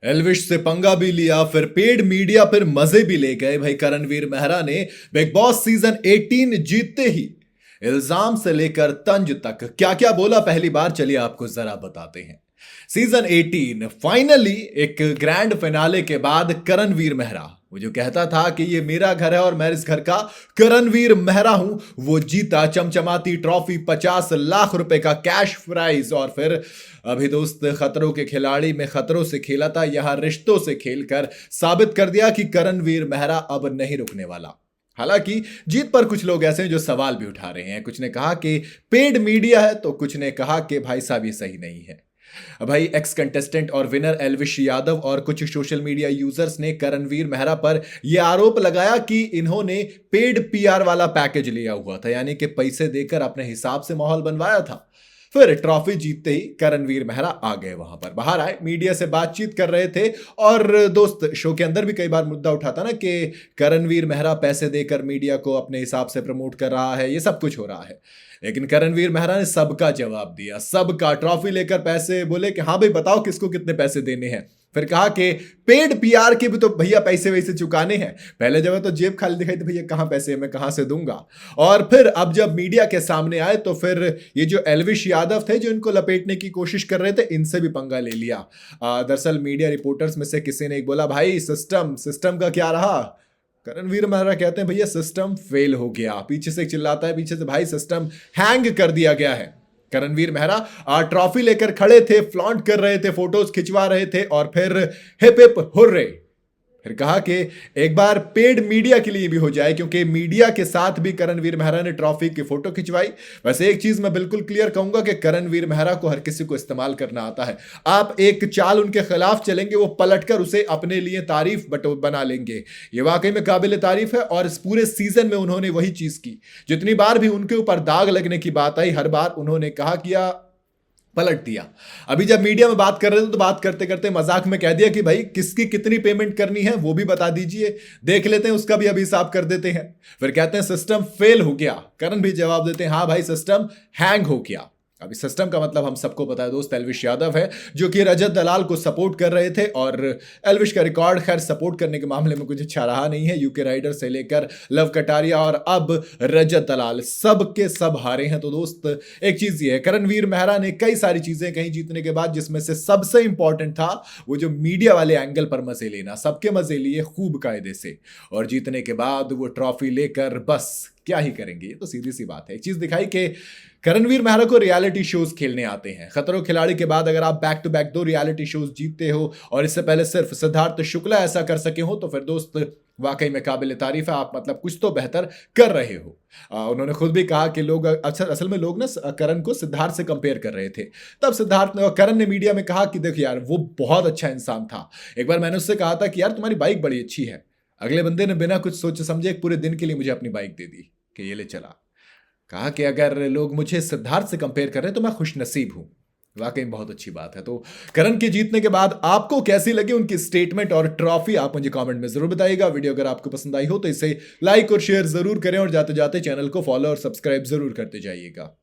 एल्विश से पंगा भी लिया, फिर पेड मीडिया, फिर मजे भी ले गए। भाई करणवीर मेहरा ने बिग बॉस सीजन 18 जीतते ही इल्जाम से लेकर तंज तक क्या क्या बोला पहली बार, चलिए आपको जरा बताते हैं। सीजन 18 फाइनली एक ग्रैंड फिनाले के बाद करणवीर मेहरा, वो जो कहता था कि ये मेरा घर है और मैं इस घर का करणवीर मेहरा हूं, वो जीता। चमचमाती ट्रॉफी, 50 लाख रुपए का कैश प्राइज, और फिर अभी दोस्त खतरों के खिलाड़ी में खतरों से खेला था, यहां रिश्तों से खेलकर साबित कर दिया कि करणवीर मेहरा अब नहीं रुकने वाला। हालांकि जीत पर कुछ लोग ऐसे हैं जो सवाल भी उठा रहे हैं। कुछ ने कहा कि पेड मीडिया है, तो कुछ ने कहा कि भाई साहब ये सही नहीं है। भाई एक्स कंटेस्टेंट और विनर एल्विश यादव और कुछ सोशल मीडिया यूजर्स ने करणवीर मेहरा पर यह आरोप लगाया कि इन्होंने पेड पीआर वाला पैकेज लिया हुआ था, यानी कि पैसे देकर अपने हिसाब से माहौल बनवाया था। फिर ट्रॉफी जीतते ही करणवीर मेहरा आ गए, वहां पर बाहर आए, मीडिया से बातचीत कर रहे थे। और दोस्त शो के अंदर भी कई बार मुद्दा उठाता ना कि करणवीर मेहरा पैसे देकर मीडिया को अपने हिसाब से प्रमोट कर रहा है, ये सब कुछ हो रहा है। लेकिन करणवीर मेहरा ने सबका जवाब दिया, सबका। ट्रॉफी लेकर पैसे, बोले कि हाँ भाई बताओ किसको कितने पैसे देने हैं। फिर कहा कि पेड पीआर के भी तो भैया पैसे वैसे चुकाने हैं, पहले जब तो जेब खाली दिखाई तो भैया कहां पैसे मैं कहां से दूंगा। और फिर अब जब मीडिया के सामने आए तो फिर ये जो एल्विश यादव थे जो इनको लपेटने की कोशिश कर रहे थे, इनसे भी पंगा ले लिया। दरअसल मीडिया रिपोर्टर्स में से किसी ने एक बोला, भाई सिस्टम सिस्टम का क्या रहा। करणवीर मेहरा कहते हैं भैया सिस्टम फेल हो गया। पीछे से चिल्लाता है, पीछे से, भाई सिस्टम हैंग कर दिया गया है। करणवीर मेहरा ट्रॉफी लेकर खड़े थे, फ्लॉन्ट कर रहे थे, फोटोज खिंचवा रहे थे, और फिर हिप हिप हुर्रे। फिर कहा कि एक बार पेड मीडिया के लिए भी हो जाए, क्योंकि मीडिया के साथ भी करणवीर मेहरा ने ट्रॉफी की फोटो खिंचवाई। वैसे एक चीज मैं बिल्कुल क्लियर कहूंगा कि करणवीर मेहरा को हर किसी को इस्तेमाल करना आता है। आप एक चाल उनके खिलाफ चलेंगे, वो पलटकर उसे अपने लिए तारीफ बना लेंगे। ये वाकई में काबिल तारीफ है, और इस पूरे सीजन में उन्होंने वही चीज की। जितनी बार भी उनके ऊपर दाग लगने की बात आई, हर बार उन्होंने कहा किया, पलट दिया। अभी जब मीडिया में बात कर रहे थे तो बात करते करते मजाक में कह दिया कि भाई किसकी कितनी पेमेंट करनी है वो भी बता दीजिए, देख लेते हैं, उसका भी अभी हिसाब कर देते हैं। फिर कहते हैं सिस्टम फेल हो गया, करण भी जवाब देते हैं हाँ भाई सिस्टम हैंग हो गया। अभी सिस्टम का मतलब हम सबको पता है दोस्त, एल्विश यादव है जो कि रजत दलाल को सपोर्ट कर रहे थे। और एल्विश का रिकॉर्ड खैर सपोर्ट करने के मामले में कुछ अच्छा रहा नहीं है। यूके राइडर से लेकर लव कटारिया और अब रजत दलाल, सब के सब हारे हैं। तो दोस्त एक चीज ये है, करणवीर मेहरा ने कई सारी चीजें कहीं जीतने के बाद, जिसमें से सबसे इंपॉर्टेंट था वो जो मीडिया वाले एंगल पर मजे लेना। सबके मजे लिए खूब कायदे से, और जीतने के बाद वो ट्रॉफी लेकर बस क्या ही करेंगे। ये तो सीधी सी बात है। एक चीज दिखाई कि करणवीर मेहरा को रियलिटी शोज खेलने आते हैं। खतरों खिलाड़ी के बाद अगर आप back to back 2 reality shows जीतते हो, और इससे पहले सिर्फ सिद्धार्थ शुक्ला ऐसा कर सके हो, तो फिर दोस्त वाकई में काबिल तारीफ है। आप मतलब कुछ तो बेहतर कर रहे हो। उन्होंने खुद भी कहा कि लोग असल में लोग ना करण को सिद्धार्थ से कंपेयर कर रहे थे। तब सिद्धार्थ ने, करण ने मीडिया में कहा कि देख यार वो बहुत अच्छा इंसान था। एक बार मैंने उससे कहा था कि यार तुम्हारी बाइक बड़ी अच्छी है। अगले बंदे ने बिना कुछ सोचे समझे एक पूरे दिन के लिए मुझे अपनी बाइक दे दी कि ये ले चला। कहा कि अगर लोग मुझे सिद्धार्थ से कंपेयर कर रहे हैं तो मैं खुशनसीब हूं। वाकई बहुत अच्छी बात है। तो करण के जीतने के बाद आपको कैसी लगी उनकी स्टेटमेंट और ट्रॉफी, आप मुझे कमेंट में जरूर बताइएगा। वीडियो अगर आपको पसंद आई हो तो इसे लाइक और शेयर जरूर करें, और जाते जाते चैनल को फॉलो और सब्सक्राइब जरूर करते जाइएगा।